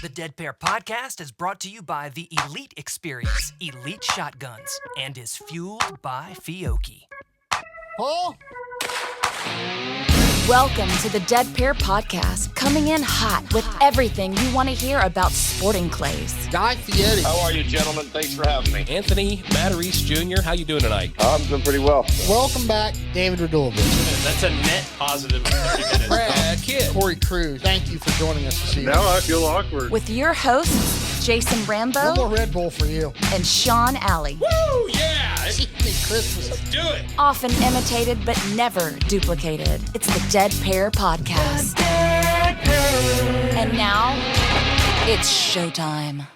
The Dead Pair Podcast is brought to you by the Elite Experience, Elite Shotguns, and is fueled by Fiocchi. Paul? Welcome to the Dead Pair Podcast, coming in hot with everything you want to hear about sporting clays. Guy Fieri. How are you, gentlemen? Thanks for having me. Anthony Matarese Jr., how you doing tonight? I'm doing pretty well. Welcome back, David Radulovich. That's a net positive 30 minutes. Brad Kidd. Corey Cruz. Thank you for joining us this evening. Now I feel awkward. With your hosts, Jason No Rambo more Red Bull for you. and Sean Alley. Woo, yeah! Christmas. Let's do it! Often imitated but never duplicated. It's the Dead Pair Podcast. And now, it's showtime.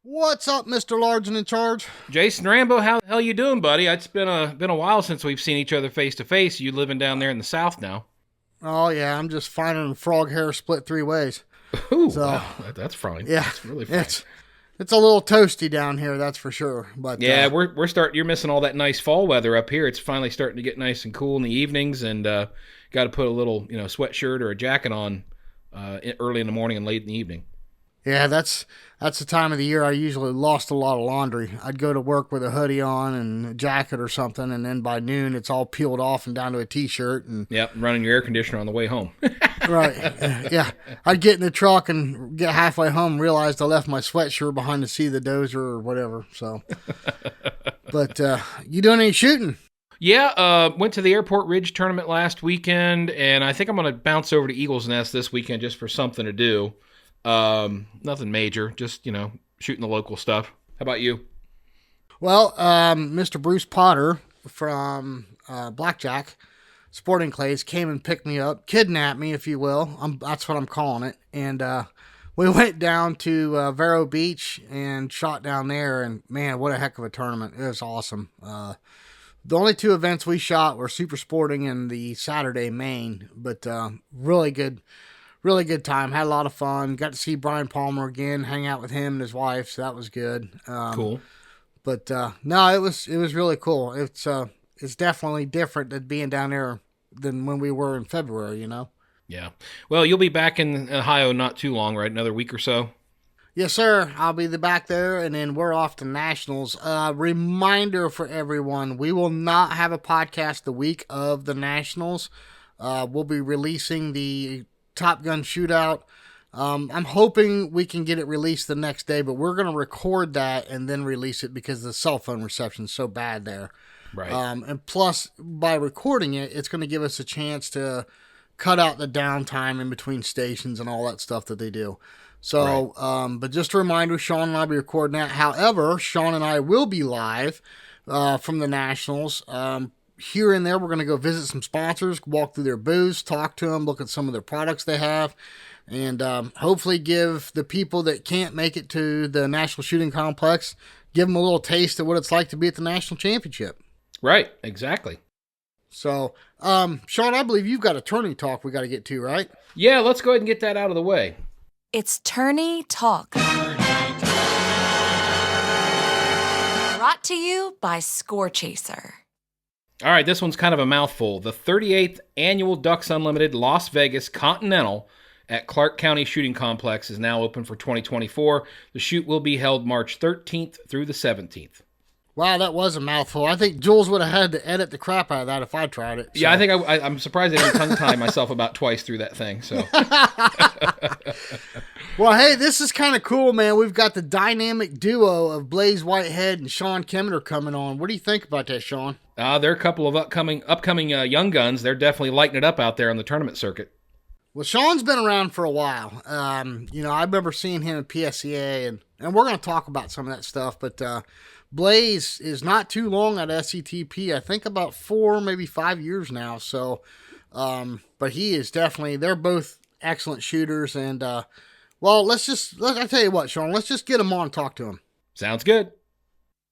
What's up, Mr. Large and in charge? Jason Rambo, how the hell you doing, buddy? It's been a while since we've seen each other face to face. You living down there in the South now. Oh, yeah, I'm just finding frog hair split three ways. Ooh, So, wow, that's fine. Yeah, That's really fine. It's a little toasty down here, that's for sure. But Yeah, we're starting. You're missing all that nice fall weather up here. It's finally starting to get nice and cool in the evenings, and got to put a little, sweatshirt or a jacket on early in the morning and late in the evening. yeah, that's the time of the year I usually lost a lot of laundry. I'd go to work with a hoodie on and a jacket or something, and then by noon it's all peeled off and down to a t-shirt. And Yep, running your air conditioner on the way home. right, yeah, I'd get in the truck and get halfway home, and realized I left my sweatshirt behind the seat of the dozer or whatever. So, but you doing any shooting? Yeah, went to the Airport Ridge tournament last weekend, and I think I'm going to bounce over to Eagles Nest this weekend just for something to do. Nothing major, just, shooting the local stuff. How about you? Well, Mr. Bruce Potter from Blackjack Sporting Clays came and picked me up, kidnapped me, if you will. That's what I'm calling it. And we went down to Vero Beach and shot down there. And man, what a heck of a tournament! It was awesome. The only two events we shot were Super Sporting and the Saturday Main, but really good time. Had a lot of fun. Got to see Brian Palmer again, hang out with him and his wife, so that was good. Cool. But no, it was really cool. It's definitely different than being down there than when we were in February, Yeah. Well, you'll be back in Ohio not too long, right? Another week or so? Yes, sir. I'll be back there, and then we're off to Nationals. Reminder for everyone, we will not have a podcast the week of the Nationals. We'll be releasing the Top Gun Shootout. I'm hoping we can get it released the next day, but we're going to record that and then release it because the cell phone reception is so bad there. Right. And plus, by recording it, it's going to give us a chance to cut out the downtime in between stations and all that stuff that they do. So, right. But just a reminder, Sean and I will be recording that. However, Sean and I will be live from the Nationals. Here and there, we're going to go visit some sponsors, walk through their booths, talk to them, look at some of their products they have, and hopefully give the people that can't make it to the National Shooting Complex, give them a little taste of what it's like to be at the National Championship. Right, exactly. So, Sean, I believe you've got a tourney talk we got to get to, right? Yeah, let's go ahead and get that out of the way. It's Tourney Talk. Brought to you by Score Chaser. All right, this one's kind of a mouthful. The 38th Annual Ducks Unlimited Las Vegas Continental at Clark County Shooting Complex is now open for 2024. The shoot will be held March 13th through the 17th. Wow, that was a mouthful. I think Jules would have had to edit the crap out of that if I tried it. So. Yeah, I think I'm surprised I didn't tongue-tie myself about twice through that thing. So, Well, hey, this is kind of cool, man. We've got the dynamic duo of Blaize Whitehead and Shawn Kemeter coming on. What do you think about that, Sean? they're a couple of upcoming young guns. They're definitely lighting it up out there on the tournament circuit. Well, Sean's been around for a while. I remember seeing him at PSCA, and we're going to talk about some of that stuff, but Blaize is not too long at SCTP. I think about 4, maybe 5 years now. So, but he is definitely, they're both excellent shooters. And, well, I tell you what, Sean, let's just get him on and talk to him. Sounds good.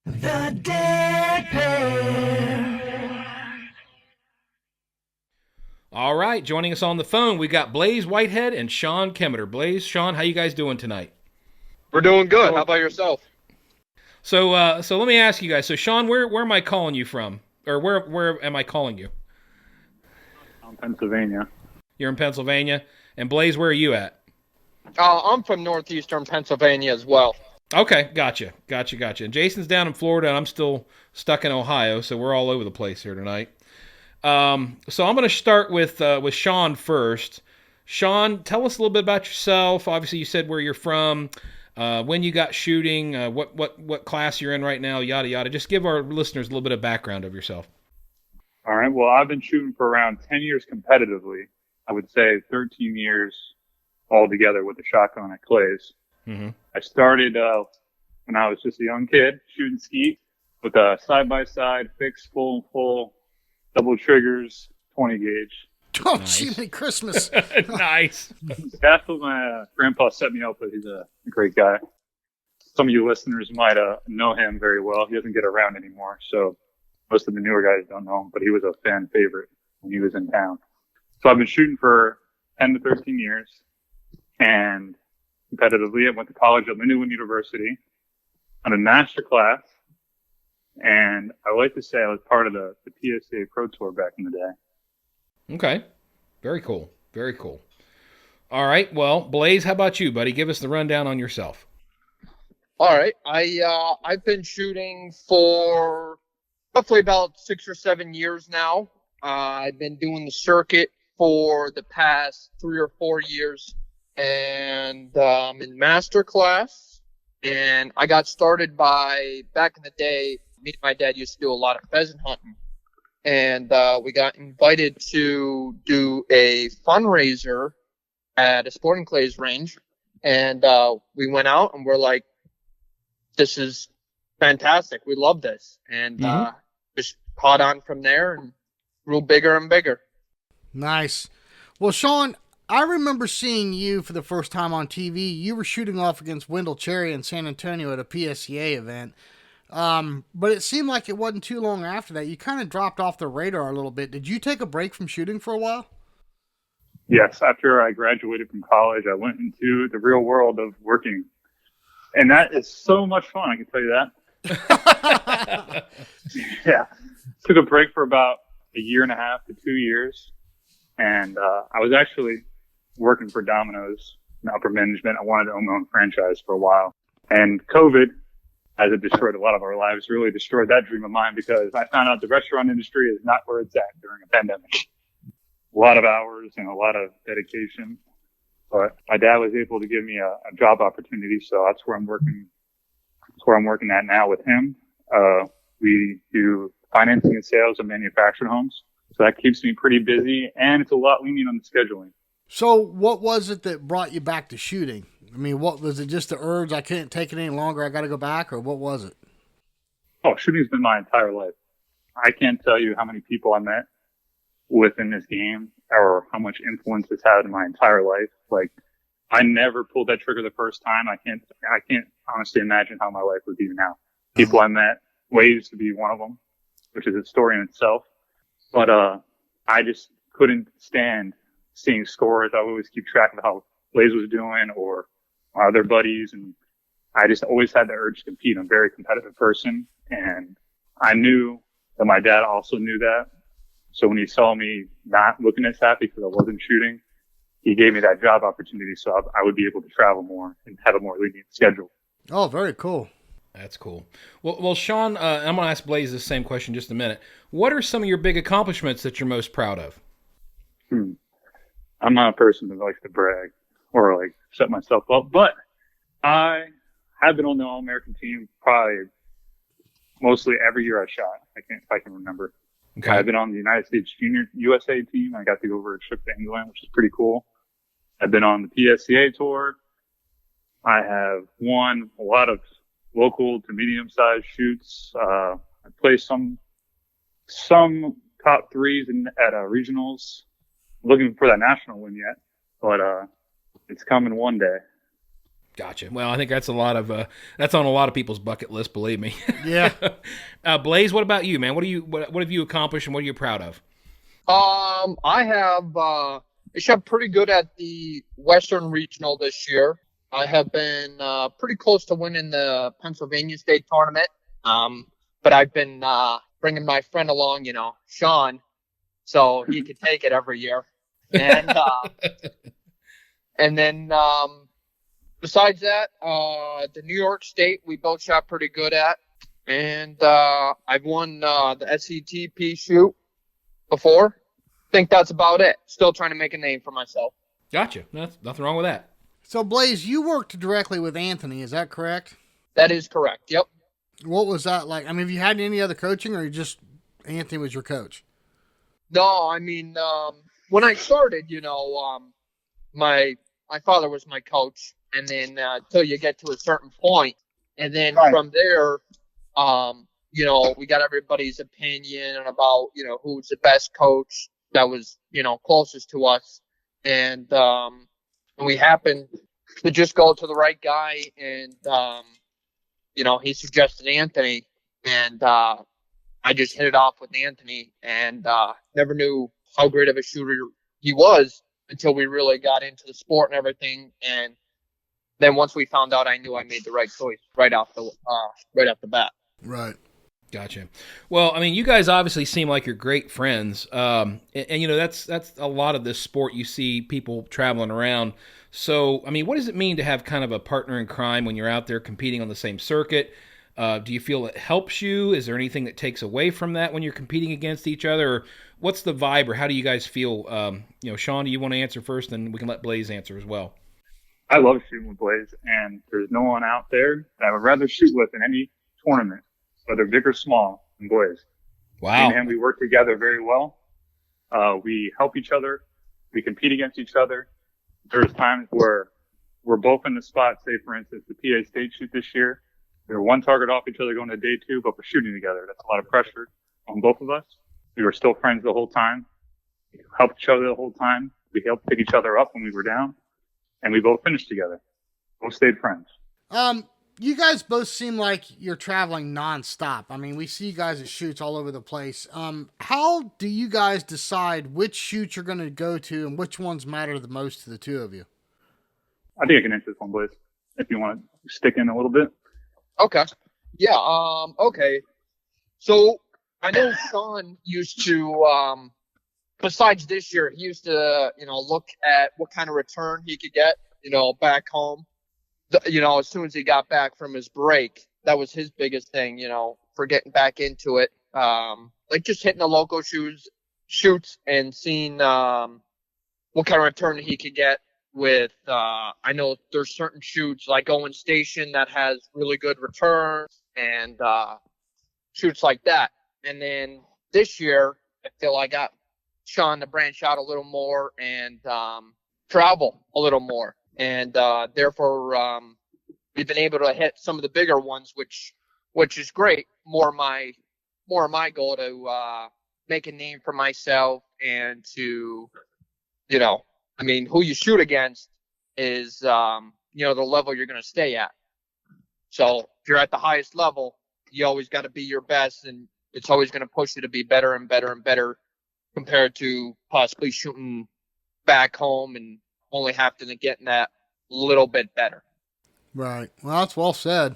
The Dead Pair. All right, joining us on the phone, we got Blaize Whitehead and Shawn Kemeter. Blaize, Shawn, how you guys doing tonight? We're doing good. How about yourself? So let me ask you guys. So, Shawn, where am I calling you from? Or where am I calling you? I'm Pennsylvania. You're in Pennsylvania. And Blaize, where are you at? I'm from northeastern Pennsylvania as well. Okay, gotcha. And Jason's down in Florida, and I'm still stuck in Ohio, so we're all over the place here tonight. So I'm going to start with Shawn first. Shawn, tell us a little bit about yourself. Obviously, you said where you're from, when you got shooting, what class you're in right now, yada yada. Just give our listeners a little bit of background of yourself. All right. Well, I've been shooting for around 10 years competitively. I would say 13 years altogether with the shotgun at Blaize. Mm-hmm. I started when I was just a young kid shooting skeet with a side-by-side, fixed, full, double triggers, 20 gauge. Oh, Nice. gee, Merry Christmas. Nice. That's what my grandpa set me up with. He's a great guy. Some of you listeners might know him very well. He doesn't get around anymore, so most of the newer guys don't know him, but he was a fan favorite when he was in town. So I've been shooting for 10 to 13 years, and competitively, I went to college at Wendell University on a master class, and I like to say I was part of the PSCA Pro Tour back in the day. Okay. Very cool. All right. Well, Blaize, how about you, buddy? Give us the rundown on yourself. All right. I've been shooting for roughly about 6 or 7 years now. I've been doing the circuit for the past 3 or 4 years, and in master class. And I got started back in the day, me and my dad used to do a lot of pheasant hunting. And we got invited to do a fundraiser at a sporting clays range. And we went out and we're like, this is fantastic. We love this. And just caught on from there and grew bigger and bigger. Nice. Well, Shawn, I remember seeing you for the first time on TV. You were shooting off against Wendall Cherry in San Antonio at a PSCA event. But it seemed like it wasn't too long after that. You kind of dropped off the radar a little bit. Did you take a break from shooting for a while? Yes. After I graduated from college, I went into the real world of working. And that is so much fun, I can tell you that. Yeah. Took a break for about a year and a half to 2 years. And I was actually working for Domino's in upper management. I wanted to own my own franchise for a while. And COVID, as it destroyed a lot of our lives, really destroyed that dream of mine, because I found out the restaurant industry is not where it's at during a pandemic. A lot of hours and a lot of dedication. But my dad was able to give me a job opportunity, so that's where I'm working. That's where I'm working at now with him. We do financing and sales of manufactured homes. So that keeps me pretty busy, and it's a lot lenient on the scheduling. So what was it that brought you back to shooting? I mean, what was it? Just the urge? I couldn't take it any longer. I got to go back, or what was it? Oh, shooting's been my entire life. I can't tell you how many people I met within this game, or how much influence it's had in my entire life. Like, I never pulled that trigger the first time. I can't honestly imagine how my life would be now. People I met, Blaize to be one of them, which is a story in itself. But I just couldn't stand seeing scores. I would always keep track of how Blaize was doing or my other buddies, and I just always had the urge to compete. I'm a very competitive person, and I knew that my dad also knew that. So when he saw me not looking as happy because I wasn't shooting, he gave me that job opportunity so I would be able to travel more and have a more lenient schedule. Oh, very cool. That's cool. Well, Shawn, I'm going to ask Blaize the same question in just a minute. What are some of your big accomplishments that you're most proud of? I'm not a person that likes to brag or like set myself up, but I have been on the All-American team probably mostly every year I shot. If I can remember. Okay. I've been on the United States Junior USA team. I got to go over a trip to England, which is pretty cool. I've been on the PSCA tour. I have won a lot of local to medium-sized shoots. I placed some top threes at regionals. Looking for that national win yet, but it's coming one day. Gotcha. Well, I think that's that's on a lot of people's bucket list. Believe me. Yeah. Blaize, what about you, man? What have you accomplished, and what are you proud of? I shot pretty good at the Western Regional this year. I have been pretty close to winning the Pennsylvania State Tournament. But I've been bringing my friend along, Shawn, so he could take it every year. And and then Besides that, the New York State we both shot pretty good at, and I've won the SCTP shoot before. Think that's about it. Still trying to make a name for myself. Gotcha. Nothing wrong with that. So, Blaize, you worked directly with Anthony, is that correct? That is correct. Yep. What was that like? I mean, have you had any other coaching, or just Anthony was your coach? No, I mean, when I started, my father was my coach, and then till you get to a certain point, and then from there, we got everybody's opinion about who's the best coach that was closest to us, and we happened to just go to the right guy, and he suggested Anthony, and I just hit it off with Anthony, and never knew how great of a shooter he was until we really got into the sport and everything. And then once we found out, I knew I made the right choice right off the bat. Right. Gotcha. Well, I mean, you guys obviously seem like you're great friends, and that's a lot of this sport. You see people traveling around. So, I mean, what does it mean to have kind of a partner in crime when you're out there competing on the same circuit? Do you feel it helps you? Is there anything that takes away from that when you're competing against each other? Or what's the vibe, or how do you guys feel? Shawn, do you want to answer first, and we can let Blaize answer as well? I love shooting with Blaize, and there's no one out there that I would rather shoot with in any tournament, whether big or small, than Blaize. Wow. And we work together very well. We help each other. We compete against each other. There's times where we're both in the spot. Say, for instance, the PA State shoot this year. We were one target off each other going to day two, but we're shooting together. That's a lot of pressure on both of us. We were still friends the whole time. We helped each other the whole time. We helped pick each other up when we were down. And we both finished together. Both stayed friends. You guys both seem like you're traveling nonstop. I mean, we see you guys at shoots all over the place. How do you guys decide which shoots you're going to go to and which ones matter the most to the two of you? I think I can answer this one, Blaize, if you want to stick in a little bit. Okay. Yeah. Okay. So I know Shawn used to, besides this year, he used to, look at what kind of return he could get, back home. As soon as he got back from his break, that was his biggest thing, for getting back into it. Like just hitting the local shoots and seeing, what kind of return he could get with, I know there's certain shoots like Owen Station that has really good return and, shoots like that. And then this year, I feel I got Shawn to branch out a little more and, travel a little more. And therefore, we've been able to hit some of the bigger ones, which is great. More of my goal to make a name for myself and to, who you shoot against is, the level you're going to stay at. So if you're at the highest level, you always got to be your best, and it's always going to push you to be better and better and better compared to possibly shooting back home and only having to get in that little bit better. Right. Well, that's well said.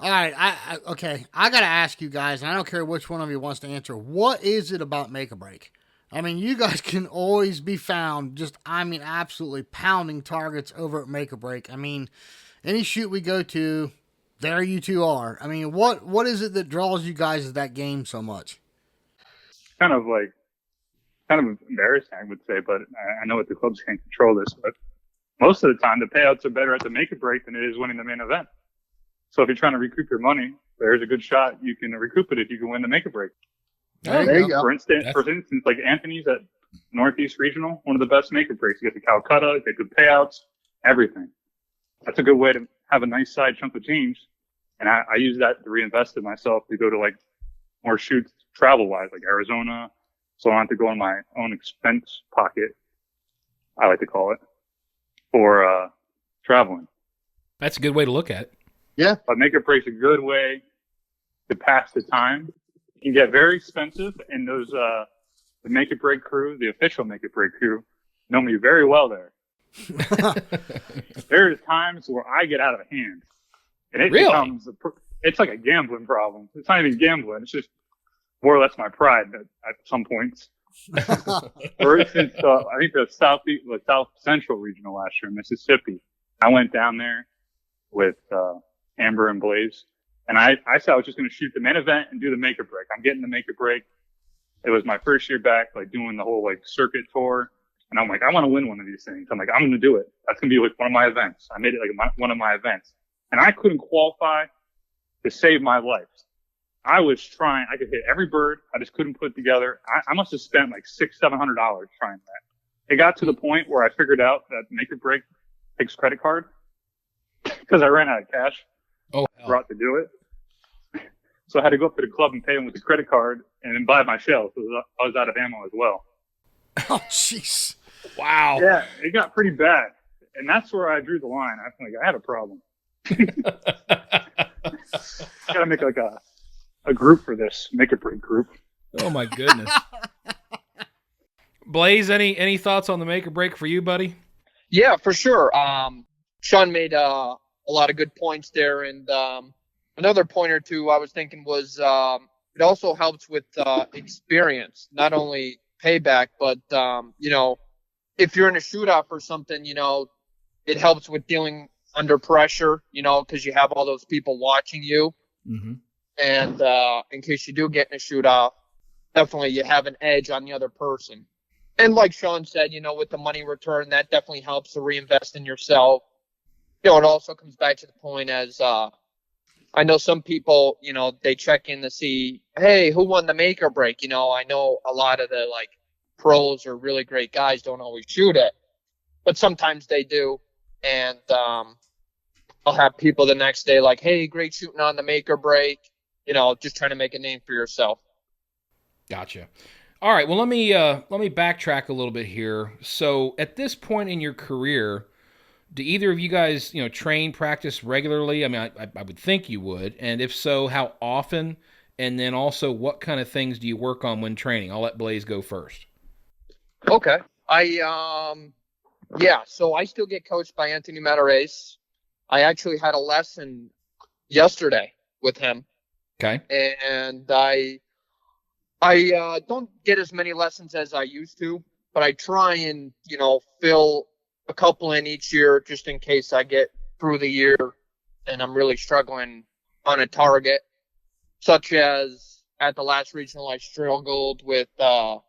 All right. Okay. I got to ask you guys, and I don't care which one of you wants to answer. What is it about Make a Break? I mean, you guys can always be found absolutely pounding targets over at Make a Break. I mean, any shoot we go to, there you two are. I mean, what is it that draws you guys to that game so much? Kind of embarrassing, I would say, but I know what the clubs can't control this, but most of the time the payouts are better at the Make a Break than it is winning the main event. So if you're trying to recoup your money, there's a good shot you can recoup it if you can win the Make a Break. There you go. For instance, like Anthony's at Northeast Regional, one of the best Make a Breaks. You get the Calcutta, you get good payouts, everything. That's a good way to have a nice side chunk of change. And I use that to reinvest in myself to go to like more shoots travel wise, like Arizona. So I don't have to go in my own expense pocket, I like to call it, for traveling. That's a good way to look at it. Yeah. But Make a Break's a good way to pass the time. It can get very expensive, and those the Make a Break crew, the official Make a Break crew, know me very well there. There's times where I get out of hand. And it becomes it's like a gambling problem. It's not even gambling. It's just more or less my pride at some points. For instance, I think the South Central Regional last year in Mississippi, I went down there with Amber and Blaize, and I said I was just going to shoot the main event and do the make or break. I'm getting the make or break. It was my first year back, like doing the whole like circuit tour, and I'm like, I want to win one of these things. I'm like, I'm going to do it. That's going to be like one of my events. I made it like one of my events, and I couldn't qualify to save my life. I was trying. I could hit every bird. I just couldn't put it together. I must have spent like $600-700 trying that. It got to the point where I figured out that make or break takes credit card because I ran out of cash. Brought to do it. So I had to go up to the club and pay them with the credit card and then buy my shell. So I was out of ammo as well. Oh, jeez. Wow. Yeah, it got pretty bad. And that's where I drew the line. I think I had a problem. Got to make like a group for this, make or break group. Oh my goodness. Blaize, any thoughts on the make or break for you, buddy? Yeah, for sure. Shawn made a lot of good points there, and another point or two I was thinking was it also helps with experience, not only payback, but if you're in a shootout or something, it helps with dealing under pressure, because you have all those people watching you. Mm-hmm. And in case you do get in a shootout, definitely you have an edge on the other person. And like Shawn said, with the money return, that definitely helps to reinvest in yourself. It also comes back to the point as I know some people, they check in to see, hey, who won the make or break? I know a lot of the like pros or really great guys don't always shoot it, but sometimes they do. And I'll have people the next day like, hey, great shooting on the make or break. Just trying to make a name for yourself. Gotcha. All right. Well, let me backtrack a little bit here. So, at this point in your career, do either of you guys, train, practice regularly? I mean, I would think you would. And if so, how often? And then also, what kind of things do you work on when training? I'll let Blaize go first. Okay. So I still get coached by Anthony Materace. I actually had a lesson yesterday with him. Okay. And I don't get as many lessons as I used to, but I try and, fill a couple in each year just in case I get through the year and I'm really struggling on a target, such as at the last regional, I struggled with a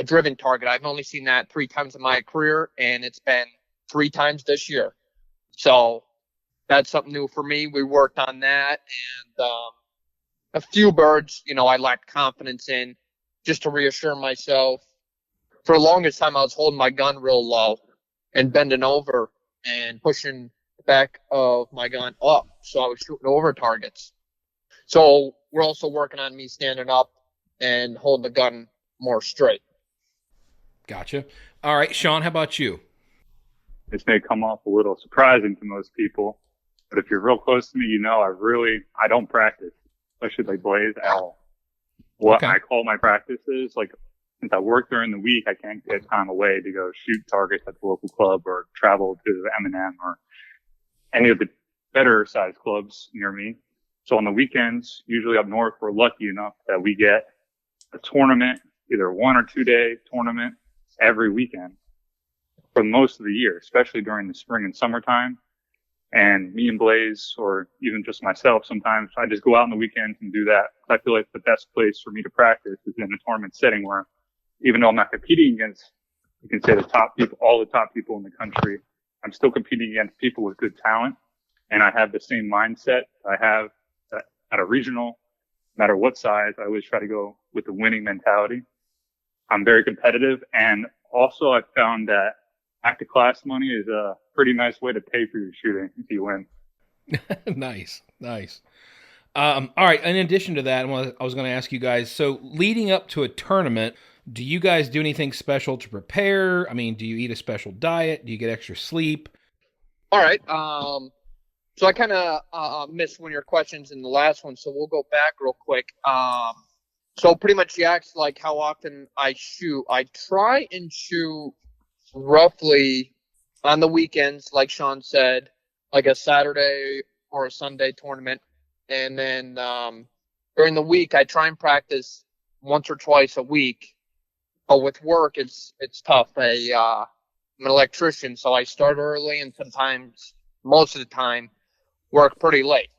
driven target. I've only seen that 3 times in my career, and it's been 3 times this year. So that's something new for me. We worked on that, and a few birds, I lacked confidence in, just to reassure myself. For the longest time, I was holding my gun real low and bending over and pushing the back of my gun up. So I was shooting over targets. So we're also working on me standing up and holding the gun more straight. Gotcha. All right, Shawn, how about you? This may come off a little surprising to most people, but if you're real close to me, I don't practice, especially like Blaize at all. What I call my practices, like since I work during the week, I can't get time away to go shoot targets at the local club or travel to M&M or any of the better sized clubs near me. So on the weekends, usually up north, we're lucky enough that we get a tournament, either 1 or 2 day tournament every weekend for most of the year, especially during the spring and summertime. And me and Blaize, or even just myself, sometimes I just go out on the weekends and do that. I feel like the best place for me to practice is in a tournament setting where, even though I'm not competing against, you can say the top people, all the top people in the country, I'm still competing against people with good talent. And I have the same mindset I have at a regional, no matter what size. I always try to go with the winning mentality. I'm very competitive. And also I found that active class money is a pretty nice way to pay for your shooting if you win. Nice. All right. In addition to that, I was going to ask you guys, so leading up to a tournament, do you guys do anything special to prepare? I mean, do you eat a special diet? Do you get extra sleep? All right. So I kind of missed one of your questions in the last one, so we'll go back real quick. So pretty much you asked like how often I shoot. I try and shoot roughly on the weekends, like Shawn said, like a Saturday or a Sunday tournament. And then during the week, I try and practice once or twice a week. But with work, it's tough. an electrician, so I start early and sometimes, most of the time, work pretty late.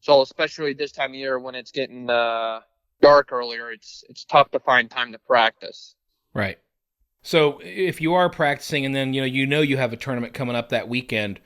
So especially this time of year when it's getting dark earlier, it's tough to find time to practice. Right. So if you are practicing and then you have a tournament coming up that weekend,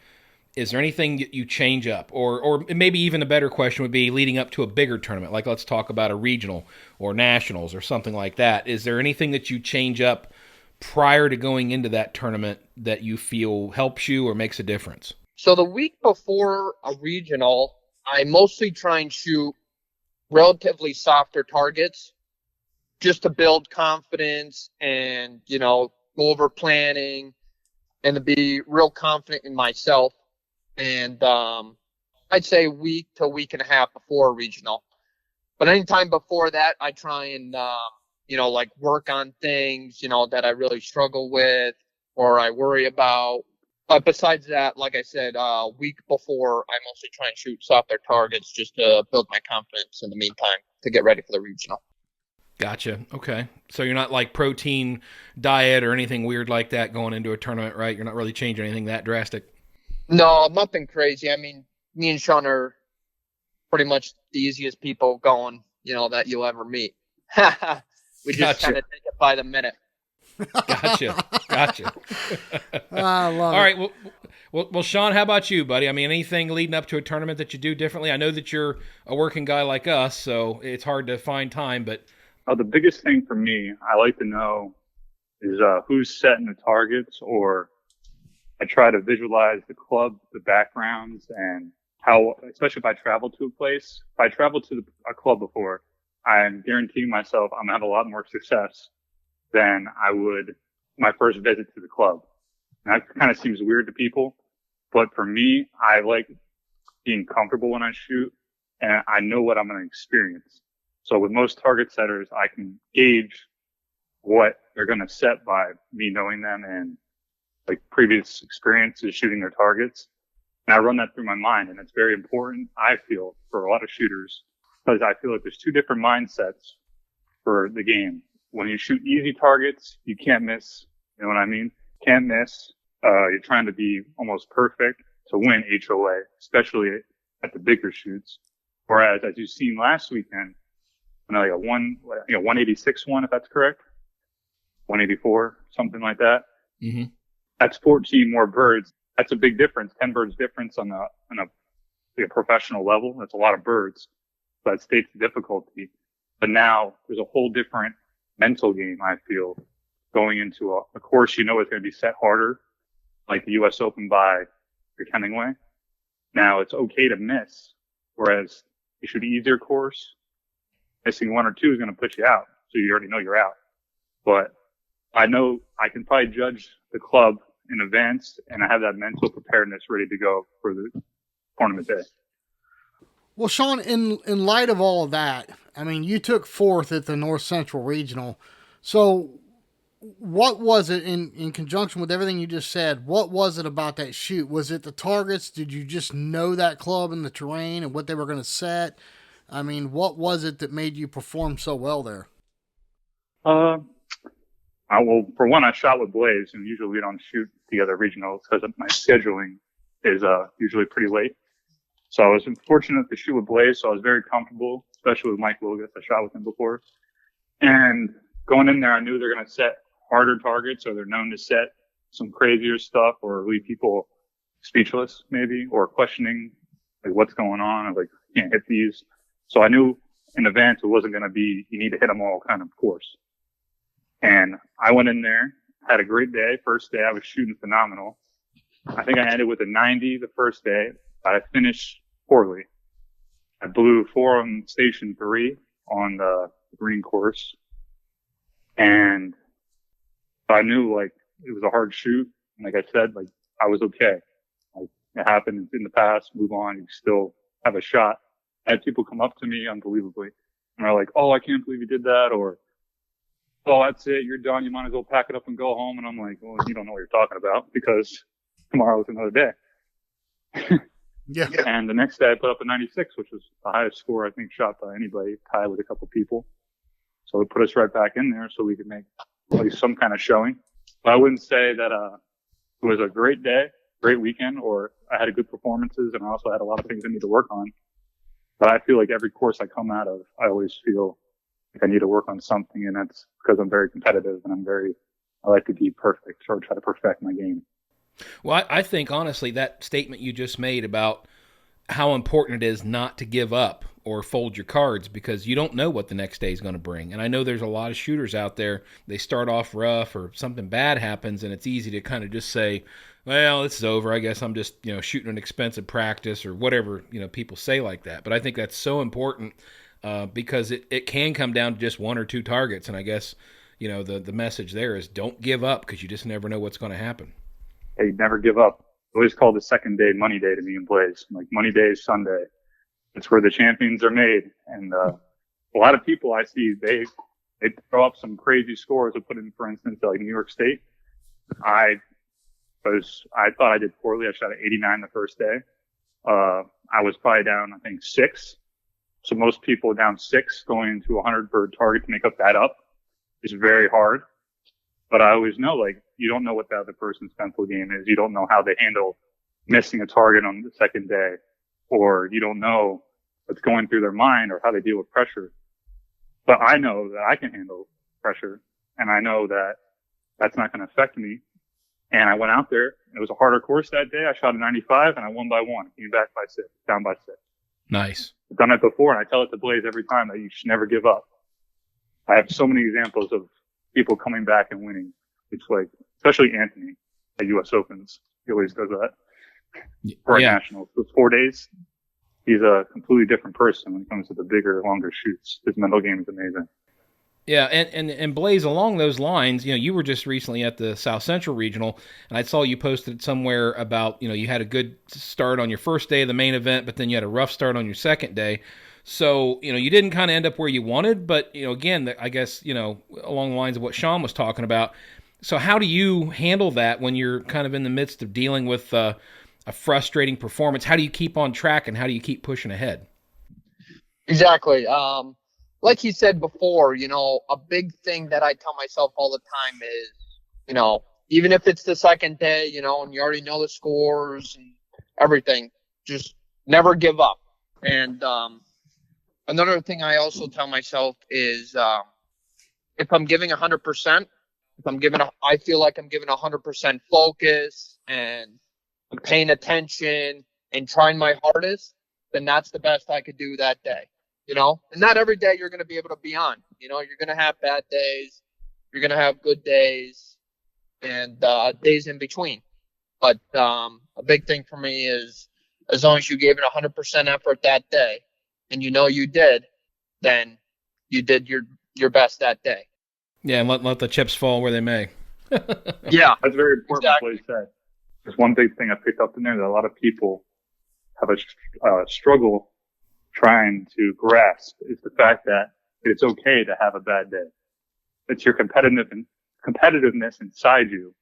is there anything that you change up? Or maybe even a better question would be leading up to a bigger tournament, like let's talk about a regional or nationals or something like that. Is there anything that you change up prior to going into that tournament that you feel helps you or makes a difference? So the week before a regional, I mostly try and shoot relatively softer targets just to build confidence and, go over planning and to be real confident in myself. And I'd say a week to a week and a half before a regional. But anytime before that, I try and, work on things, that I really struggle with or I worry about. But besides that, like I said, a week before, I mostly try and shoot softer targets just to build my confidence in the meantime to get ready for the regional. Gotcha. Okay. So you're not like protein diet or anything weird like that going into a tournament, right? You're not really changing anything that drastic? No, nothing crazy. I mean, me and Shawn are pretty much the easiest people going, that you'll ever meet. We just kind of take it by the minute. Gotcha. I love All right. Well, Shawn, how about you, buddy? I mean, anything leading up to a tournament that you do differently? I know that you're a working guy like us, so it's hard to find time, but... The biggest thing for me, I like to know is who's setting the targets, or I try to visualize the club, the backgrounds, and how, especially if I travel to a place. If I travel to a club before, I'm guaranteeing myself I'm going to have a lot more success than I would my first visit to the club. And that kind of seems weird to people, but for me, I like being comfortable when I shoot, and I know what I'm going to experience. So with most target setters, I can gauge what they're going to set by me knowing them and like previous experiences shooting their targets. And I run that through my mind, and it's very important, I feel, for a lot of shooters, because I feel like there's two different mindsets for the game. When you shoot easy targets, you can't miss. You know what I mean? Can't miss. You're trying to be almost perfect to win HOA, especially at the bigger shoots. Whereas, as you've seen last weekend, like a 186 one, if that's correct, 184, something like that. Mm-hmm. That's 14 more birds. That's a big difference. 10 birds difference on a professional level. That's a lot of birds. So that states the difficulty. But now there's a whole different mental game, I feel, going into a course is going to be set harder, like the U.S. Open by Rick Hemingway. Now it's okay to miss, whereas you shoot an easier course, missing one or two is going to put you out. So you already know you're out. But I know I can probably judge the club in advance, and I have that mental preparedness ready to go for the tournament day. Well, Shawn, in light of all of that, I mean, you took fourth at the North Central Regional. So what was it, in conjunction with everything you just said, what was it about that shoot? Was it the targets? Did you just know that club and the terrain and what they were going to set? I mean, what was it that made you perform so well there? Well, for one, I shot with Blaize, and usually we don't shoot together regionals because my scheduling is usually pretty late. So I was fortunate to shoot with Blaize, so I was very comfortable, especially with Mike Logas. I shot with him before. And going in there, I knew they're going to set harder targets, or they're known to set some crazier stuff or leave people speechless maybe, or questioning like what's going on, or like, can't hit these. So I knew in advance it wasn't going to be, you need to hit them all kind of course. And I went in there, had a great day. First day I was shooting phenomenal. I think I ended with a 90 the first day, but I finished poorly. I blew 4 on station 3 on the green course. And I knew like it was a hard shoot. And like I said, like I was okay. Like it happened in the past, move on. You still have a shot. I had people come up to me unbelievably and they're like, "Oh, I can't believe you did that," or, "Oh, that's it. You're done. You might as well pack it up and go home." And I'm like, "Well, you don't know what you're talking about, because tomorrow is another day." Yeah. And the next day I put up a 96, which was the highest score I think shot by anybody, tied with a couple people. So it put us right back in there so we could make at least some kind of showing. But I wouldn't say that, it was a great day, great weekend, or I had a good performances and I also had a lot of things I need to work on. But I feel like every course I come out of, I always feel like I need to work on something, and that's because I'm very competitive and I like to be perfect or try to perfect my game. Well, I think, honestly, that statement you just made about how important it is not to give up or fold your cards, because you don't know what the next day is going to bring. And I know there's a lot of shooters out there, they start off rough or something bad happens, and it's easy to kind of just say, well, this is over. I guess I'm just, shooting an expensive practice or whatever, people say like that. But I think that's so important because it can come down to just one or two targets. And I guess, the message there is don't give up, because you just never know what's going to happen. Hey, never give up. I always call the second day money day to me and Blaize. Like, money day is Sunday. It's where the champions are made. And a lot of people I see, they throw up some crazy scores. They'll put in, for instance, like New York State. I thought I did poorly. I shot at 89 the first day. I was probably down, I think, 6. So most people down 6 going to 100 per target to make up that up is very hard. But I always know, like, you don't know what the other person's mental game is. You don't know how they handle missing a target on the second day, or you don't know what's going through their mind or how they deal with pressure. But I know that I can handle pressure, and I know that that's not going to affect me. And I went out there, and it was a harder course that day. I shot a 95 and I won by 1. Came back by 6, down by 6. Nice. I've done it before, and I tell it to Blaize every time that you should never give up. I have so many examples of people coming back and winning. It's like, especially Anthony at US Opens. He always does that. For nationals. Those 4 days, he's a completely different person when it comes to the bigger, longer shoots. His mental game is amazing. Yeah, and Blaize, along those lines, you were just recently at the South Central Regional, and I saw you posted somewhere about, you had a good start on your first day of the main event, but then you had a rough start on your second day. So, you didn't kind of end up where you wanted, but, again, I guess, along the lines of what Shawn was talking about. So how do you handle that when you're kind of in the midst of dealing with a frustrating performance? How do you keep on track, and how do you keep pushing ahead? Exactly. Like he said before, a big thing that I tell myself all the time is, even if it's the second day, and you already know the scores and everything, just never give up. And another thing I also tell myself is if I'm giving 100%, I feel like I'm giving 100% focus and I'm paying attention and trying my hardest, then that's the best I could do that day. And not every day you're going to be able to be on. You're going to have bad days. You're going to have good days and days in between. But a big thing for me is as long as you gave it 100% effort that day and you did, then you did your best that day. Yeah, and let the chips fall where they may. Yeah. That's very important, Exactly. what you said. There's one big thing I picked up in there that a lot of people have a struggle trying to grasp is the fact that it's okay to have a bad day. It's your competitiveness inside you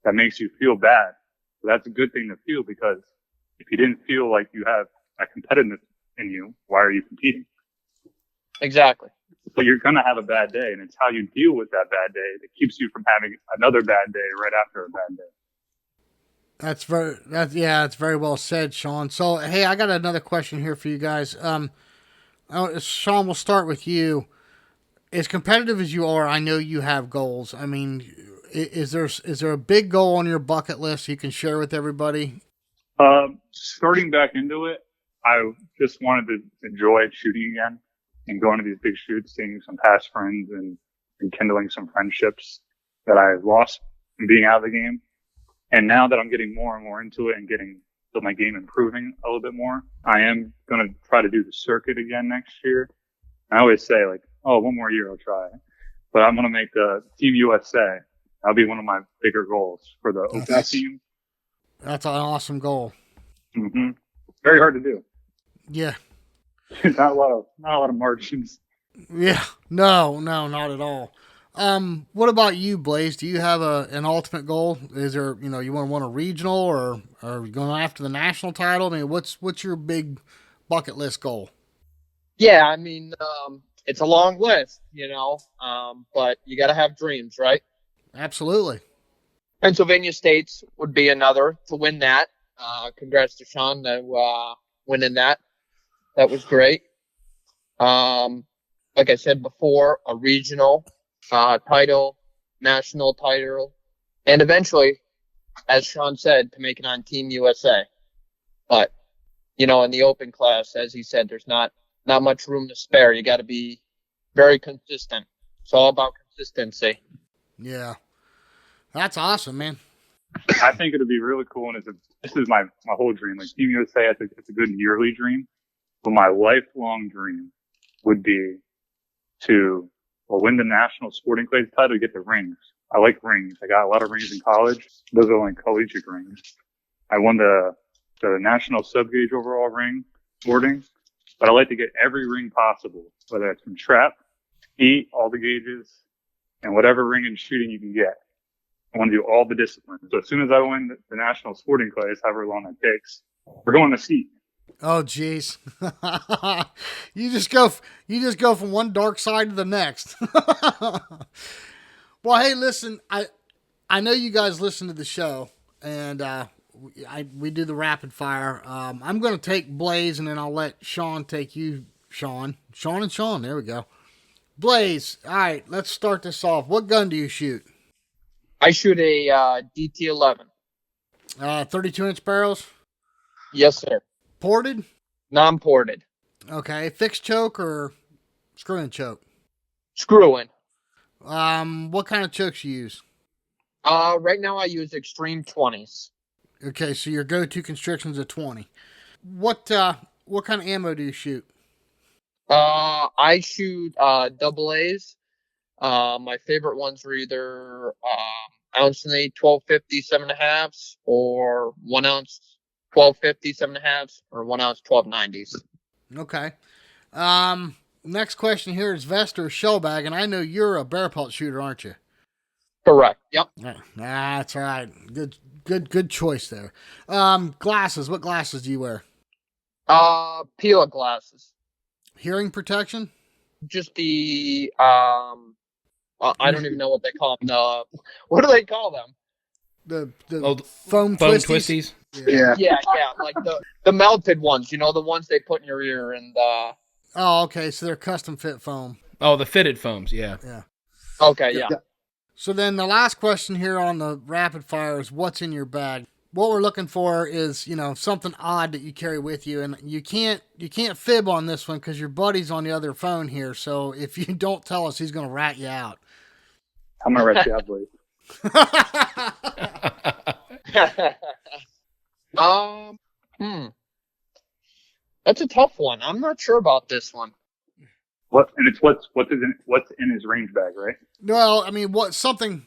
that makes you feel bad. So that's a good thing to feel, because if you didn't feel like you have a competitiveness in you, why are you competing? Exactly. But you're going to have a bad day, and it's how you deal with that bad day that keeps you from having another bad day right after a bad day. That's very well said, Shawn. So, hey, I got another question here for you guys. Shawn, we'll start with you. As competitive as you are, I know you have goals. I mean, is there a big goal on your bucket list you can share with everybody? Starting back into it, I just wanted to enjoy shooting again and going to these big shoots, seeing some past friends and rekindling some friendships that I lost from being out of the game. And now that I'm getting more and more into it and feel my game improving a little bit more, I am going to try to do the circuit again next year. I always say, like, one more year I'll try. But I'm going to make the Team USA. That'll be one of my bigger goals for the Open team. That's an awesome goal. Mm-hmm. Very hard to do. Yeah. Not a lot of margins. Yeah. No, not at all. What about you, Blaize? Do you have an ultimate goal? Is there, you want to win a regional or are you going after the national title? I mean, what's your big bucket list goal? Yeah, I mean, it's a long list, but you got to have dreams, right? Absolutely. Pennsylvania States would be another to win that. Congrats to Shawn to winning that. That was great. Like I said before, a regional title, national title, and eventually, as Shawn said, to make it on Team USA. But, in the open class, as he said, there's not much room to spare. You got to be very consistent. It's all about consistency. Yeah. That's awesome, man. I think it'd be really cool, and this is my whole dream. Like Team USA, it's a good yearly dream, but my lifelong dream would be to win the national sporting clays title, get the rings. I like rings. I got a lot of rings in college. Those are only collegiate rings. I won the national sub-gauge overall ring sporting, but I like to get every ring possible, whether it's from trap, heat, all the gauges, and whatever ring and shooting you can get. I want to do all the disciplines. So as soon as I win the national sporting clays, however long that takes, we're going to sea. Oh, geez. You just go from one dark side to the next. Well, hey, listen, I know you guys listen to the show, and we do the rapid fire. I'm going to take Blaize, and then I'll let Shawn take you, Shawn. Shawn and Shawn, there we go. Blaize, all right, let's start this off. What gun do you shoot? I shoot a DT-11. 32-inch barrels? Yes, sir. Ported? Non-ported. Okay, fixed choke or screw-in choke? Screw-in. What kind of chokes you use? Right now I use Extreme 20s. Okay, so your go-to constriction's a 20. What kind of ammo do you shoot? I shoot double A's. My favorite ones were either ounce and 1250 7.5s or 1 ounce 1250 7.5s or 1 ounce 1290s. Okay. Next question here is vest or shell bag, and I know you're a bear pelt shooter, aren't you? Correct. Yep. That's all right. Good choice there. Glasses. What glasses do you wear? Peel glasses. Hearing protection? Just the I don't even know what they call them. What do they call them? The foam twisties? Yeah. Like the melted ones, the ones they put in your ear and Oh, okay, so they're custom fit foam. Oh, the fitted foams, yeah. Yeah. Okay, yeah. So then the last question here on the rapid fire is what's in your bag? What we're looking for is, something odd that you carry with you, and you can't fib on this one because your buddy's on the other phone here. So if you don't tell us, he's going to rat you out. I'm going to rat you out, Blaize. That's a tough one. I'm not sure about this one. What's in his range bag, right? Well, I mean, something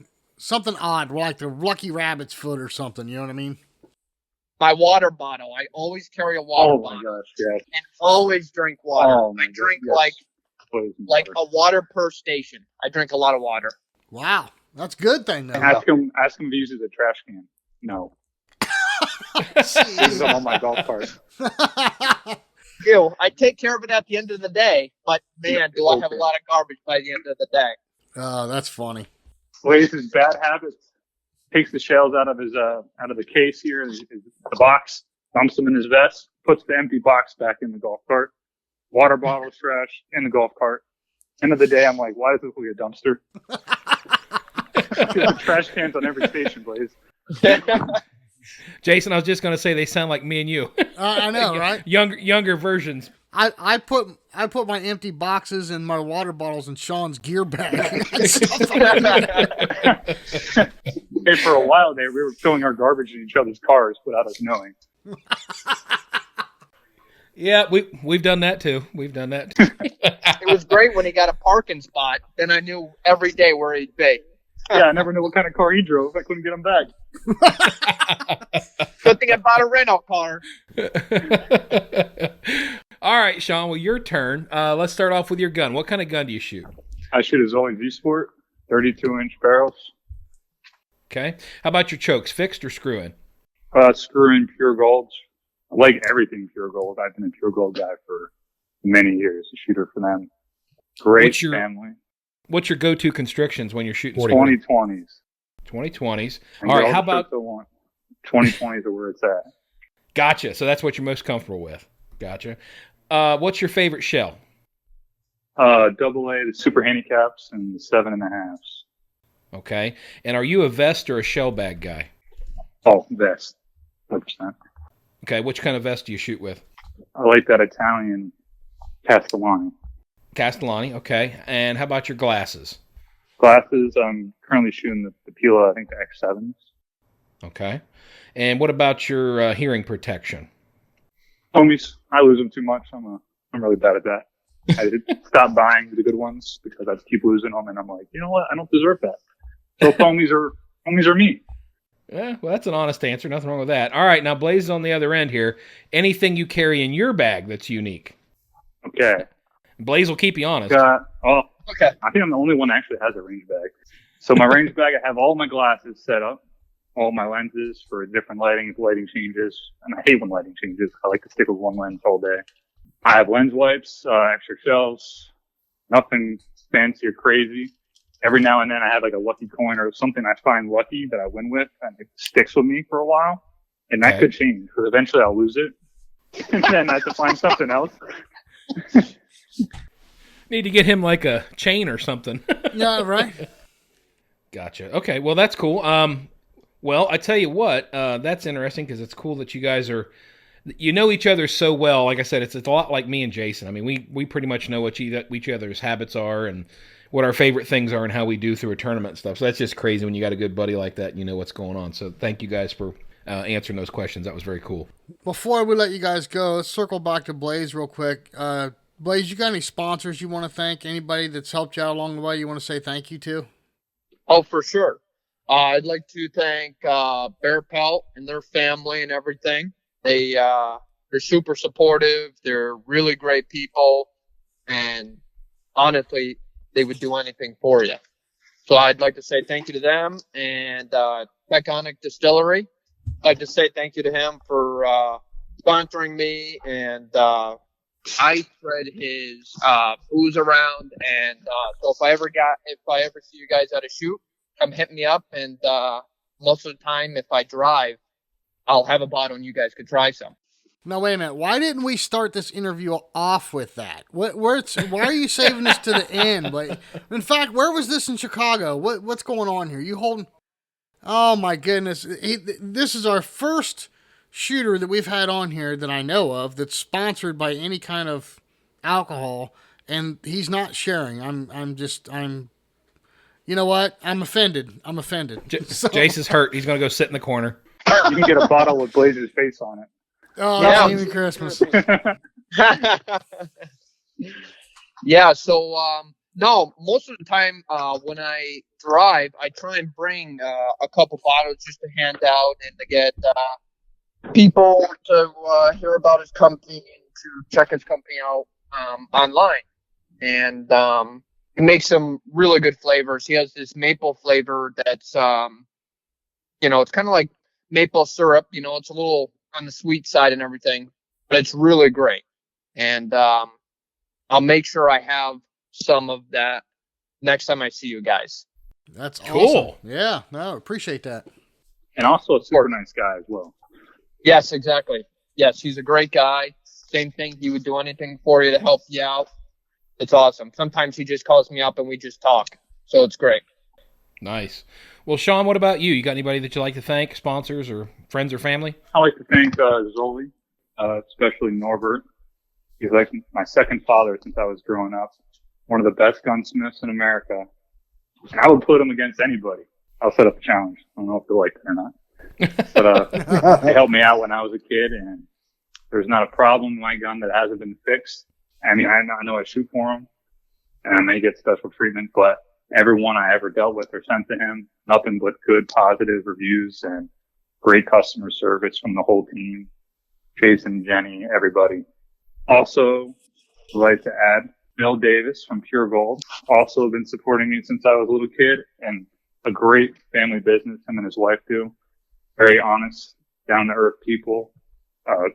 odd, like the Lucky Rabbit's foot or something. You know what I mean? My water bottle. I always carry a water bottle. Oh my gosh, yes. And always drink water. Oh, I drink yes. like a water per station. I drink a lot of water. Wow, that's a good thing though. Ask him if he uses a trash can. No. This is on my golf cart. Ew, I take care of it at the end of the day, but man, do I have a lot of garbage by the end of the day. Oh, that's funny. Blaize's bad habits. Takes the shells out of the case here, the box, dumps them in his vest, puts the empty box back in the golf cart. Water bottles, trash in the golf cart. End of the day, I'm like, why is this like a dumpster? There's trash cans on every station, Blaize. Jason, I was just going to say they sound like me and you. I know, right? Younger versions. I put my empty boxes and my water bottles in Shawn's gear bag. Hey, for a while there, we were filling our garbage in each other's cars without us knowing. Yeah, we've done that too. It was great when he got a parking spot. Then I knew every day where he'd be. Yeah, I never knew what kind of car he drove. I couldn't get him back. Good thing I bought a rental car. All right, Shawn, well, your turn. Let's start off with your gun. What kind of gun do you shoot? I shoot a Zoe V-Sport, 32-inch barrels. Okay. How about your chokes, fixed or screw-in? Screw-in pure golds. I like everything pure gold. I've been a pure gold guy for many years, a shooter for them. Great family. What's your go-to constrictions when you're shooting? 2020s. 2020s. And All get right, how the shirts about... I want. 2020s are where it's at. Gotcha. So that's what you're most comfortable with. Gotcha. What's your favorite shell? Double A, the super handicaps, and the 7.5s. Okay. And are you a vest or a shell bag guy? Oh, vest. 100%. Okay. Which kind of vest do you shoot with? I like that Italian Castellani. Castellani. Okay. And how about your glasses? Glasses, I'm currently shooting the Pila, I think the X7s. Okay. And what about your hearing protection? Homies, I lose them too much. I'm really bad at that. I did stop buying the good ones because I keep losing them, and I'm like, you know what? I don't deserve that. So homies are me. Yeah, well, that's an honest answer. Nothing wrong with that. All right, now Blaize is on the other end here. Anything you carry in your bag that's unique? Okay. Blaize will keep you honest. Okay. I think I'm the only one that actually has a range bag. So my range bag, I have all my glasses set up, all my lenses for different lighting changes. And I hate when lighting changes. I like to stick with one lens all day. I have lens wipes, extra shells, nothing fancy or crazy. Every now and then I have like a lucky coin or something I find lucky that I win with, and it sticks with me for a while. And that could change because eventually I'll lose it. And then I have to find something else. Need to get him like a chain or something. Yeah, right. Gotcha. Okay, well, that's cool. Well, I tell you what, that's interesting because it's cool that you guys you know each other so well. Like I said, it's a lot like me and Jason. I mean, we pretty much know what each other's habits are and what our favorite things are and how we do through a tournament and stuff. So that's just crazy when you got a good buddy like that and you know what's going on. So thank you guys for answering those questions. That was very cool. Before we let you guys go, let's circle back to Blaize real quick. Blaize, you got any sponsors you want to thank? Anybody that's helped you out along the way you want to say thank you to? Oh, for sure. I'd like to thank Bear Pelt and their family and everything. They're super supportive. They're really great people, and honestly, they would do anything for you. So I'd like to say thank you to them, and Peconic Distillery. I'd like to say thank you to him for sponsoring me, and I spread his booze around, and so if I ever see you guys at a shoot, come hit me up, and most of the time, if I drive, I'll have a bottle and you guys could try some. Now, wait a minute. Why didn't we start this interview off with that? Why are you saving this to the end? But in fact, where was this in Chicago? What's going on here? You holding? Oh my goodness! This is our first shooter that we've had on here that I know of that's sponsored by any kind of alcohol, and he's not sharing. I'm. You know what? I'm offended. Jace is hurt. He's going to go sit in the corner. You can get a bottle with Blaize's face on it. Oh, yeah. That's even Christmas. Yeah, so, no, most of the time when I drive, I try and bring a couple bottles just to hand out and to get people to hear about his company and to check his company out online. And he makes some really good flavors. He has this maple flavor that's, it's kind of like maple syrup. It's a little on the sweet side and everything, but it's really great. And I'll make sure I have some of that next time I see you guys. That's cool. Awesome. Yeah, no, appreciate that. And also a super nice guy as well. Yes, exactly. Yes, he's a great guy. Same thing. He would do anything for you to help you out. It's awesome. Sometimes he just calls me up and we just talk. So it's great. Nice. Well, Shawn, what about you? You got anybody that you like to thank, sponsors or friends or family? I like to thank Zoli, especially Norbert. He's like my second father since I was growing up. One of the best gunsmiths in America. And I would put him against anybody. I'll set up a challenge. I don't know if they like it or not. But they helped me out when I was a kid, and there's not a problem with my gun that hasn't been fixed. I mean, I know I shoot for him, and I may get special treatment, but everyone I ever dealt with or sent to him, nothing but good, positive reviews and great customer service from the whole team. Jason, Jenny, everybody. Also, I'd like to add Bill Davis from Pure Gold. Also been supporting me since I was a little kid, and a great family business him and his wife do. Very honest, down-to-earth people.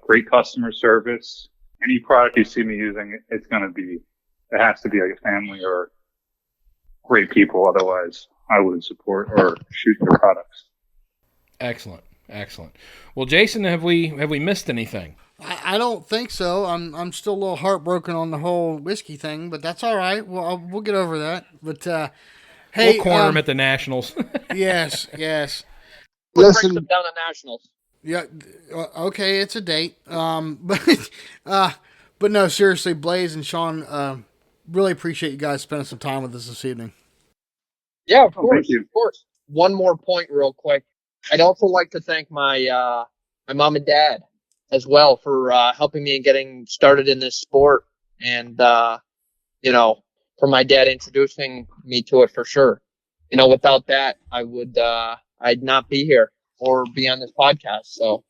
Great customer service. Any product you see me using, it has to be like a family or great people. Otherwise, I would support or shoot their products. Excellent. Well, Jason, have we missed anything? I don't think so. I'm still a little heartbroken on the whole whiskey thing, but that's all right. We'll get over that. But hey, We'll corner him at the Nationals. yes. We'll Listen, break them down to nationals. Yeah, okay, it's a date. But no, seriously, Blaize and Shawn, really appreciate you guys spending some time with us this evening. Yeah, of course. Thank you. Of course. One more point real quick. I'd also like to thank my my mom and dad as well for helping me in getting started in this sport, and for my dad introducing me to it for sure. Without that, I'd not be here or be on this podcast. So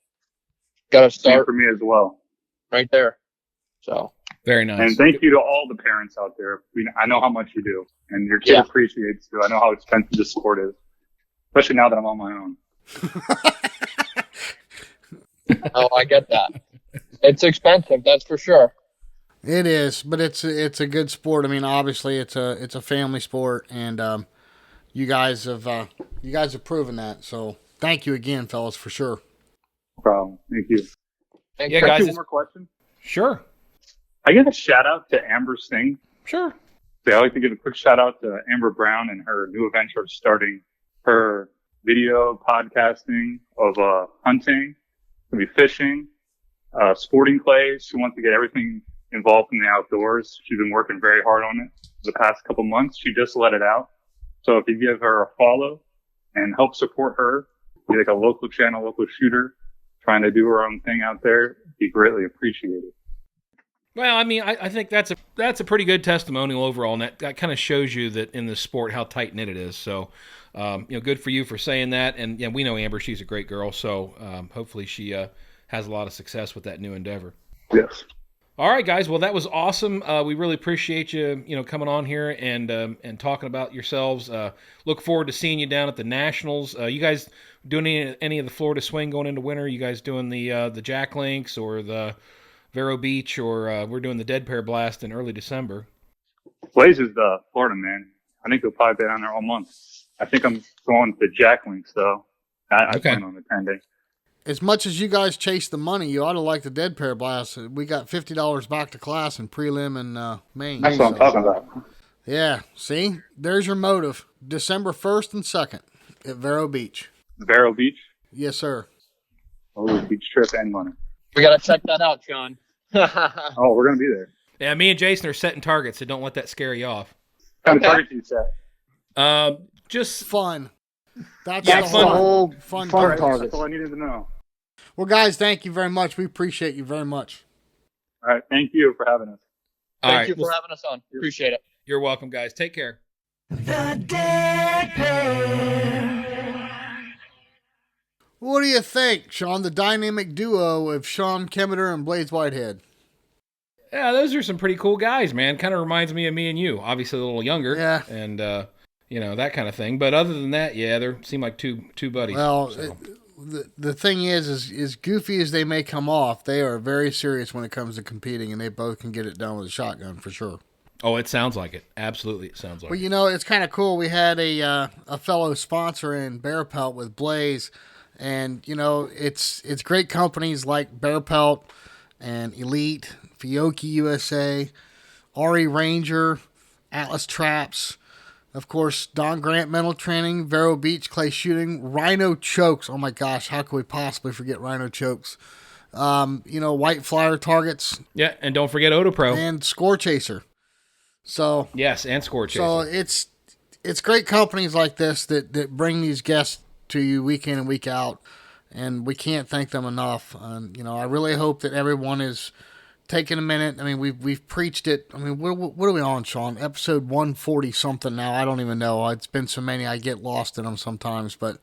gotta Same start for me as well. right there. So Very nice. And thank you to all the parents out there. I know how much you do, and your kid appreciates you. I know how expensive this sport is, especially now that I'm on my own. oh, I get that. It's expensive, that's for sure. It is, but it's a good sport. I mean, obviously, it's a family sport, and you guys have proven that. So thank you again, fellas, for sure. No problem. Thank you. Thank Yeah, you. guys, One more question. Sure. I give a shout out to Amber Singh. Sure. I like to give a quick shout out to Amber Brown and her new adventure of starting her video podcasting of hunting, maybe fishing, sporting clays. She wants to get everything involved in the outdoors. She's been working very hard on it for the past couple months. She just let it out. So if you give her a follow and help support her, be like a local channel, local shooter, trying to do her own thing out there, be greatly appreciated. Well, I mean, I think that's a pretty good testimonial overall, and that kind of shows you that in this sport how tight knit it is. So, good for you for saying that. And yeah, we know Amber; she's a great girl. So hopefully she has a lot of success with that new endeavor. Yes. All right, guys. Well, that was awesome. We really appreciate you, coming on here and talking about yourselves. Look forward to seeing you down at the Nationals. You guys doing any of the Florida swing going into winter? You guys doing the Jack Links or the Vero Beach, or we're doing the Dead Pear Blast in early December? Blaize is the Florida man. I think he'll probably be down there all month. I think I'm going to Jack Links, though. I plan on attending. As much as you guys chase the money, you ought to like the Dead Pear Blast. We got $50 back to class in prelim in Maine. That's what I'm talking about. Yeah, see? There's your motive. December 1st and 2nd at Vero Beach. Vero Beach? Yes, sir. Oh, beach trip and money. We gotta check that out, John. Oh, we're going to be there. Yeah, me and Jason are setting targets, so don't let that scare you off. What kind of targets you set? Just Fun. That's Yeah, the fun. whole fun All right, target. that's all I needed to know. Well, guys, thank you very much. We appreciate you very much. All right, thank you for having us. all Thank right. you for having us on. Appreciate it. You're welcome, guys. Take care. What do you think, Shawn? The dynamic duo of Shawn Kemeter and Blaize Whitehead. Yeah, those are some pretty cool guys, man. Kind of reminds me of me and you. Obviously a little younger. Yeah. And, that kind of thing. But other than that, yeah, they seem like two buddies. Well, so. the thing is goofy as they may come off, they are very serious when it comes to competing, and they both can get it done with a shotgun for sure. Oh, it sounds like it. Absolutely, it sounds like Well, it. it's kind of cool. We had a fellow sponsor in Bear Pelt with Blaize, and it's great companies like Bear Pelt and Elite, Fiocchi USA, RE Ranger, Atlas Traps, of course, Don Grant Mental Training, Vero Beach Clay Shooting, Rhino Chokes. Oh my gosh, how could we possibly forget Rhino Chokes? White Flyer Targets. Yeah, and don't forget Otopro. And Score Chaser. So Yes, and Score Chaser. So it's great companies like this that bring these guests to you week in and week out, and we can't thank them enough. I really hope that everyone is taking a minute. I mean, we've preached it. I mean, what are we on, Shawn? Episode 140 something now. I don't even know. It's been so many, I get lost in them sometimes. But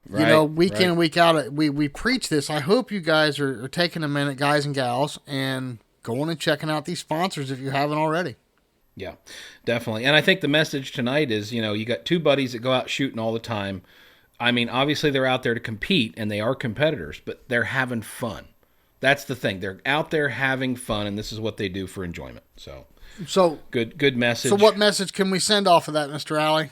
week in and week out, we preach this. I hope you guys are taking a minute, guys and gals, and going and checking out these sponsors if you haven't already. Yeah, definitely. And I think the message tonight is, you got two buddies that go out shooting all the time. I mean, obviously they're out there to compete, and they are competitors, but they're having fun. That's the thing. They're out there having fun, and this is what they do for enjoyment. So good message. So what message can we send off of that, Mr. Alley?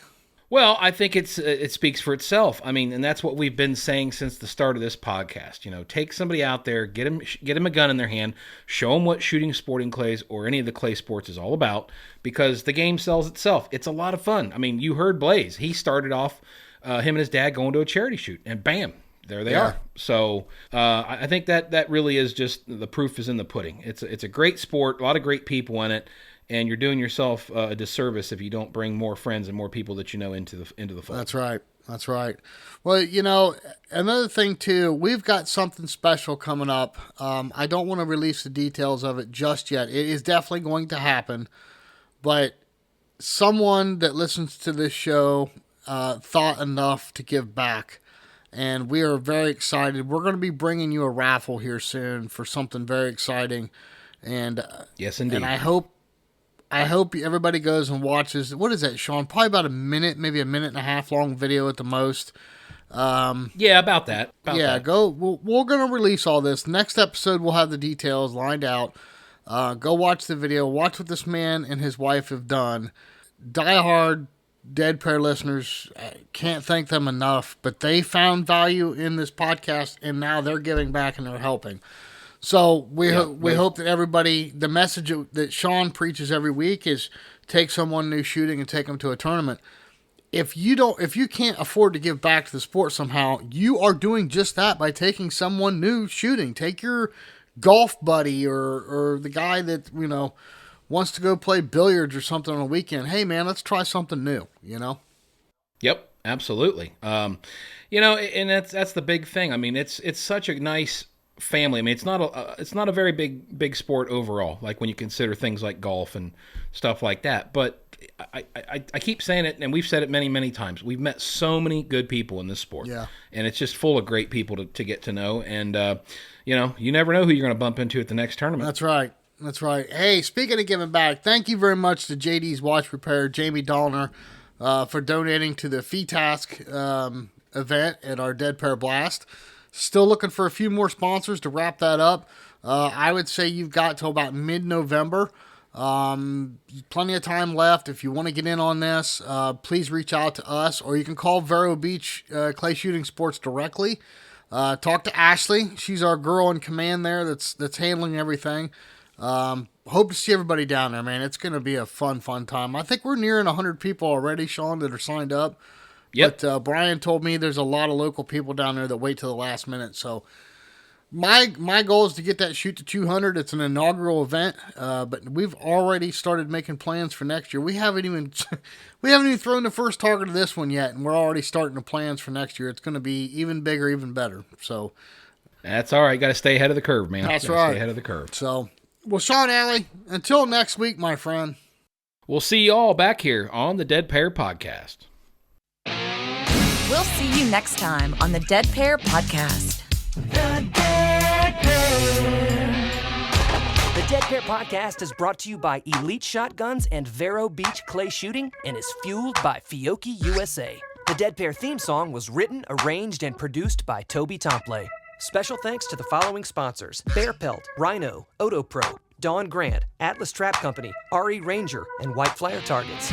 Well, I think it speaks for itself. I mean, and that's what we've been saying since the start of this podcast. You know, take somebody out there, get them a gun in their hand, show them what shooting sporting clays or any of the clay sports is all about, because the game sells itself. It's a lot of fun. I mean, you heard Blaize. He started off him and his dad going to a charity shoot, and bam, there they are. So I think that really is just the proof is in the pudding. It's a great sport, a lot of great people in it. And you're doing yourself a disservice if you don't bring more friends and more people that you know into the fold. That's right. That's right. Well, you know, another thing too, we've got something special coming up. I don't want to release the details of it just yet. It is definitely going to happen, but someone that listens to this show thought enough to give back, and we are very excited. We're going to be bringing you a raffle here soon for something very exciting, and yes, indeed. And I hope everybody goes and watches. What is that, Shawn? Probably about a minute, maybe a minute and a half long video at the most. Yeah, about that. Go. We're going to release all this. Next episode, we'll have the details lined out. Go watch the video. Watch what this man and his wife have done. Diehard Dead Pair listeners, can't thank them enough. But they found value in this podcast, and now they're giving back and they're helping. So we hope that everybody, the message that Shawn preaches every week is take someone new shooting and take them to a tournament. If you can't afford to give back to the sport somehow, you are doing just that by taking someone new shooting. Take your golf buddy or the guy that, you know, wants to go play billiards or something on a weekend. Hey man, let's try something new, you know? Yep, absolutely. You know, and that's the big thing. I mean, it's such a nice family. I mean, it's not a very big sport overall, like when you consider things like golf and stuff like that. But I keep saying it, and we've said it many times. We've met so many good people in this sport, and it's just full of great people to get to know. And you know, you never know who you're going to bump into at the next tournament. That's right. That's right. Hey, speaking of giving back, thank you very much to JD's Watch Repair, Jamie Dollner, for donating to the FETASC event at our Dead Pair Blast. Still looking for a few more sponsors to wrap that up. I would say you've got till about mid-November. Plenty of time left. If you want to get in on this, please reach out to us, or you can call Vero Beach Clay Shooting Sports directly. Talk to Ashley. She's our girl in command there that's handling everything. Hope to see everybody down there, man. It's going to be a fun time. I think we're nearing 100 people already, Shawn, that are signed up. Yep. But Brian told me there's a lot of local people down there that wait till the last minute. So my goal is to get that shoot to 200. It's an inaugural event, but we've already started making plans for next year. We haven't even thrown the first target of this one yet, and we're already starting the plans for next year. It's going to be even bigger, even better. So that's all right. Got to stay ahead of the curve, man. That's right. Stay ahead of the curve. So, well, Shawn Alley, until next week, my friend. We'll see you all back here on the Dead Pair Podcast. We'll see you next time on the Dead Pair Podcast. The Dead Pair Podcast is brought to you by Elite Shotguns and Vero Beach Clay Shooting and is fueled by Fiocchi USA. The Dead Pair theme song was written, arranged, and produced by Toby Tomplay. Special thanks to the following sponsors: Bear Pelt, Rhino, Oto Pro, Dawn Grant, Atlas Trap Company, RE Ranger, and White Flyer Targets.